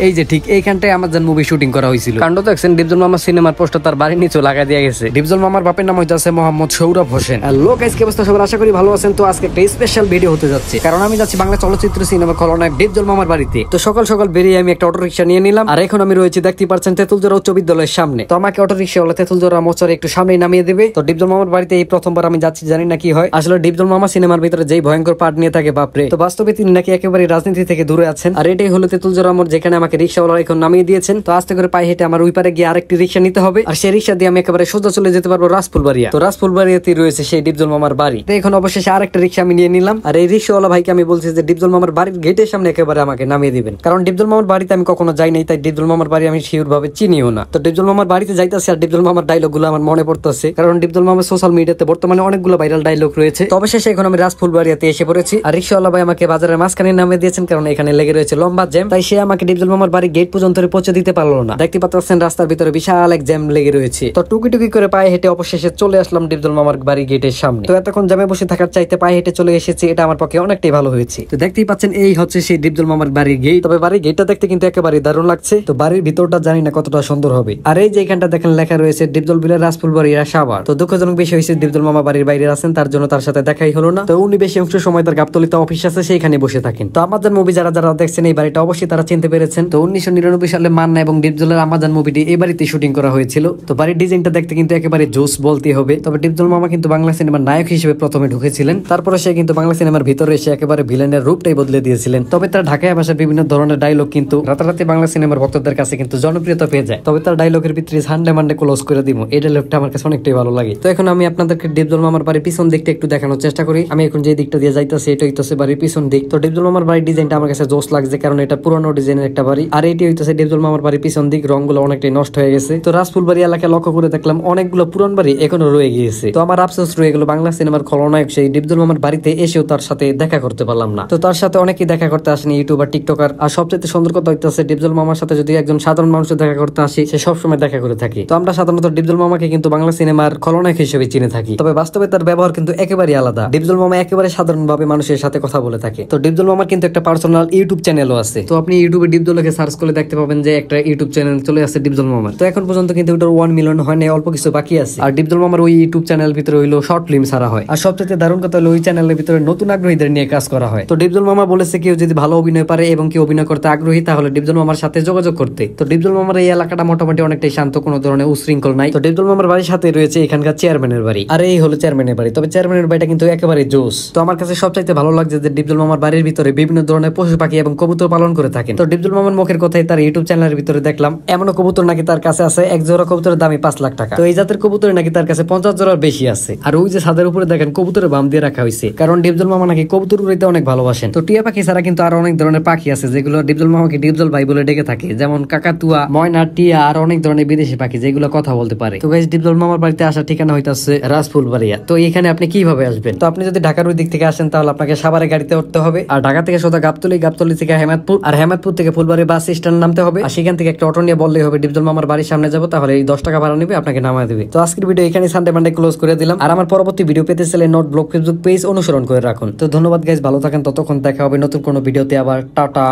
এই যে ঠিক এইখানটায় আমাজন মুভি শুটিং করা হয়েছিল। কাণ্ড দেখছেন, ডিপজল মামা সিনেমার পোস্টার তার বাড়ির নিচে লাগা দিয়ে গেছে। ডিপজল মামার বাপের নাম হইতাছে মোহাম্মদ সৌরভ হোসেন। হ্যালো গাইস, কি অবস্থা সবার? আশা করি ভালো আছেন। তো আজকে একটা স্পেশাল ভিডিও হতে যাচ্ছে, কারণ আমি যাচ্ছি বাংলা চলচ্চিত্র সিনেমা খলনায়ক ডিপজল মামার বাড়িতে। তো সকাল সকাল বেরিয়ে আমি একটা অটো রিক্সা নিয়ে নিলাম, আর এখন আমি রয়েছি দেখতে পাচ্ছেন তেতুলজোড়া উচ্চ বিদ্যালয়ের সামনে। তো আমাকে অটো রিক্সা ওলা তেতুলজোড়া মোচরে একটু সামনে নামিয়ে দেবে। তো ডিপজল মামার বাড়িতে এই প্রথমবার আমি যাচ্ছি, জানি না কি হয়। আসলে ডিপজল মামা সিনেমার ভিতরে যেই ভয়ঙ্কর পার্ট নিয়ে থাকে বাপরে, তো বাস্তবে তিনি নাকি একেবারে রাজনীতি থেকে দূরে আছেন। আর এটাই হলো তেতুলজোড়া মোড়, যেখানে আমাকে রিক্সাওয়ালা এখন নামিয়ে দিয়েছেন। তো আস্তে করে পায়ে হেঁটে আমার ওই পারে গিয়ে আরেকটি রিক্সা নিতে হবে, আর সেই রিক্সা দিয়ে আমি একেবারে সোজা চলে যেতে পারবো রাজফুলবাড়িয়া। তো রাজফুলবাড়িয়াতে রয়েছে সেই ডিপজল মামার বাড়ি। তো এখন অবশেষে আরেকটা রিক্সা আমি নিয়ে নিলাম, আর এই রিক্সাওয়ালা ভাইকে আমি বলছি যে ডিপজল মামার বাড়ির গেটের সামনে একেবারে আমাকে নামিয়ে দিবেন, কারণ ডিপজল মামার বাড়িতে আমি কখনো যাই নাই, তাই ডিপজল মামার বাড়ি আমি শিওর ভাবে চিনিও না। তো ডিপজল মামার বাড়িতে যাইতেছি, আর ডিপজল মামার ডায়লগ গুলো আমার মনে পড়তেছে, কারণ ডিপজল মামার সোশ্যাল মিডিয়াতে বর্তমানে অনেকগুলো ভাইরাল ডায়লগ রয়েছে। তো অবশেষে এখন আমি রাজফুলবাড়িয়াতে এসে পড়েছি, আর রিক্সাওয়ালা ভাই আমাকে বাজারের মাঝখানে নামিয়ে দিয়েছেন, কারণ এখানে লেগে রয়েছে লম্বা জ্যাম। তাই সে আমাকে ডিপজল মামার বাড়ি গেট পর্যন্ত পৌঁছে দিতে পারলো না। দেখতে পাচ্ছেন রাস্তার ভিতরে বিশাল এক জ্যাম লেগে রয়েছে। তো টুকি টুকি করে পায়ে হেঁটে অবশেষে চলে আসলাম ডিপজল মামার বাড়ি গেটের সামনে। তো এতক্ষণ জ্যামে বসে থাকার চাইতে পায়ে হেঁটে চলে এসেছি, এটা আমার পক্ষে অনেকটাই ভালো হয়েছে। তো দেখতেই পাচ্ছেন এই হচ্ছে সেই ডিপজল মামার বাড়ির গেট। তবে বাড়ির গেটটা দেখতে কিন্তু একেবারে দারুণ লাগছে। তো বাড়ির ভিতরটা জানি না কতটা সুন্দর হবে। আর এই যে এখানটা দেখেন লেখা রয়েছে ডিপজল বিলের রাজফুলবাড়িয়া সাভার। তো দুঃখজনক বিষয় হয়েছে ডিপজল মামা বাড়ির বাইরে আছেন, তার জন্য তার সাথে দেখাই হলো না। তো উনি বেশি অংশ সময় তার গাবতলিতে অফিস আছে, সেইখানে বসে থাকেন। তো আমাদের মুভি যারা যারা দেখছেন এই বাড়িটা অবশ্যই তারা চিনতে পেরেছেন। তো 1999 সালে মান্না এবং ডিপজলের আমাজন মুভিটি এই বাড়িতে শুটিং করা হয়েছিল। তো বাড়ির ডিজাইনটা দেখতে কিন্তু একেবারে জোস বলতে হবে। তবে ডিপজল মামা কিন্তু বাংলা সিনেমার নায়ক হিসেবে প্রথমে ঢুকেছিলেন, তারপরে সে কিন্তু বাংলা সিনেমার ভিতরে এসে একেবারে ভিলেনের রূপটাই বদলে দিয়েছিলেন। তবে তার ঢাকায় ভাষার বিভিন্ন ধরনের ডায়লগ কিন্তু রাতারাতি বাংলা সিনেমার ভক্তদের কাছে কিন্তু জনপ্রিয়তা পেয়ে যায়। তবে তার ডায়লগের ভিতরে হান্ডে মান্ডে ক্লোজ করে দিব, এই ডায়লগটা আমার কাছে অনেকটাই ভালো লাগে। তো এখন আমি আপনাদেরকে ডিপজল মামার বাড়ির পিছন দিকটা একটু দেখানোর চেষ্টা করি। আমি এখন যে দিকটা দিয়ে যাইতেছি এটা হইতেছে বাড়ির পিছন দিক। তো ডিপজল মামার বাড়ির ডিজাইনটা আমার কাছে জোস লাগছে, কারণ এটা পুরনো ডিজাইনের একটা বাড়ি। আর এটি হইতেছে ডিপজল মামার বাড়ির পিছন দিক, রংগুলো অনেকটাই নষ্ট হয়ে গেছে। তো রাজফুলবাড়ি এলাকায় লক্ষ্য করে দেখলাম অনেকগুলো পুরান বাড়ি এখনো রয়ে গিয়েছে। তো আমার আফসোস রয়ে গেল বাংলা সিনেমার খলনায়ক সেই ডিপজল মামার বাড়িতে এসেও তার সাথে দেখা করতে পারলাম না। তো তার সাথে অনেকেই দেখা করতে আসেনি, ইউটিউবার, টিকটকার। আর সবচেয়ে সুন্দর কথা হইতেছে ডিপজল মামার সাথে যদি একজন সাধারণ মানুষের দেখা করতে আসি, সে সবসময় দেখা করে থাকি। তো আমরা সাধারণত ডিপজল মামাকে কিন্তু বাংলা সিনেমার খলনায়ক হিসেবে চিনে থাকি, তবে বাস্তবে তার ব্যবহার কিন্তু একেবারে আলাদা। ডিপজল মামা একেবারে সাধারণ ভাবে মানুষের সাথে কথা বলে থাকে। তো ডিপজল মামার কিন্তু একটা পার্সোনাল ইউটিউব চ্যানেলও আছে। তো আপনি ইউটিউবে ডিপজলকে সার্চ করে দেখতে পাবেন যে একটা ইউটিউব চ্যানেল চলে আসছে ডিপজল মামার। তো এখন পর্যন্ত কিন্তু ওটার 1 মিলিয়ন হয় না, অল্প কিছু বাকি আছে। আর ডিপজল মামার ওই ইউটিউব চ্যানেল ভিতরে হইলো শর্ট ফিল্ম ছাড়া হয়। আর সবচেয়ে দারুণ কথা হলো ওই চ্যানেলের ভিতরে নতুন আগ্রহীদের নিয়ে কাজ করা হয়। তো ডিপজল মামা বলেছে কেউ যদি ভালো অভিনয় পারে এবং কেউ অভিনয় করতে আগ্রহী, তাহলে ডিপজল মামার সাথে যোগাযোগ করতে। তো ডিপজল মামার এই এলাকাটা মোটামুটি অনেকটাই শান্ত, কোনো ধরনের উশৃঙ্খল নাই। তো ডিপজল মামার বাড়ির সাথে রয়েছে এখানকার চেয়ারম্যানের বাড়ি, আর এই হলো চেয়ারম্যানের বাড়ি। তবে চেয়ারম্যানের বাড়িটা কিন্তু একেবারে জোস। তো আমার কাছে সবচাইতে ভালো লাগছে যে ডিপজল মামার বাড়ির ভিতরে বিভিন্ন ধরনের পশু পাখি এবং কবুতর পালন করে থাকেন। তো ডিপজল মামার মুখের কথাই তার ইউটিউব চ্যানেলের ভিতরে দেখলাম এমনও কবুতর নাকি তার কাছে আছে এক জোড়া কবুতরের দামই 5 লাখ টাকা। তো এই জাতের কবুতর নাকি তার কাছে 50 জোড়ার বেশি আছে। আর ওই যে ছাদের উপরে দেখেন কবুতরের বাম দিয়ে রাখা হয়েছে, কারণ ডিপজল মামা নাকি কবুতর উড়াইতে অনেক ভালোবাসেন। তো টিয়া পাখি ছাড়া কিন্তু আরো অনেক ধরনের পাখি আছে যেগুলো ডিপজল মামাকে ডিপজল ভাই বলে ডেকে থাকে, যেমন কাকাতুয়া, ময়না, টিয়া আর অনেক ধরনের বিদেশি পাখি যেগুলো কথা বলতে পারে। তো গাইস, ডিপজল মামার বাড়িতে আসার ঠিকানা হইতাছে রাজফুলবাড়িয়া। তো এখানে আপনি কিভাবে আসবেন? তো আপনি যদি ঢাকার ওই দিক থেকে আসেন তাহলে আপনাকে সাভারে গাড়িতে উঠতে হবে, আর ঢাকা থেকে সোজা গাবতলী, গাবতলী থেকে হেমাদপুর, আর হেমাদপুর থেকে ফুলবাড়ি বাস স্ট্যান্ড নামতে হবে। আর সেখান থেকে একটা অটো নিয়ে বললেই হবে ডিপজল মামার বাড়ির সামনে যাবো, তাহলে এই 10 টাকা ভাড়া নেবে, আপনাকে নামায় দেবে। তো আজকের ভিডিও এখানে সানডে মানডে ক্লোজ করে দিলাম। আর আমার পরবর্তী ভিডিও পেতে চাইলে নোট ব্লগ ফেসবুক পেজ অনুসরণ করে রাখুন। তো ধন্যবাদ গাইস, ভালো থাকেন, ততক্ষণ দেখা হবে নতুন কোনো ভিডিওতে আবার। টাটা।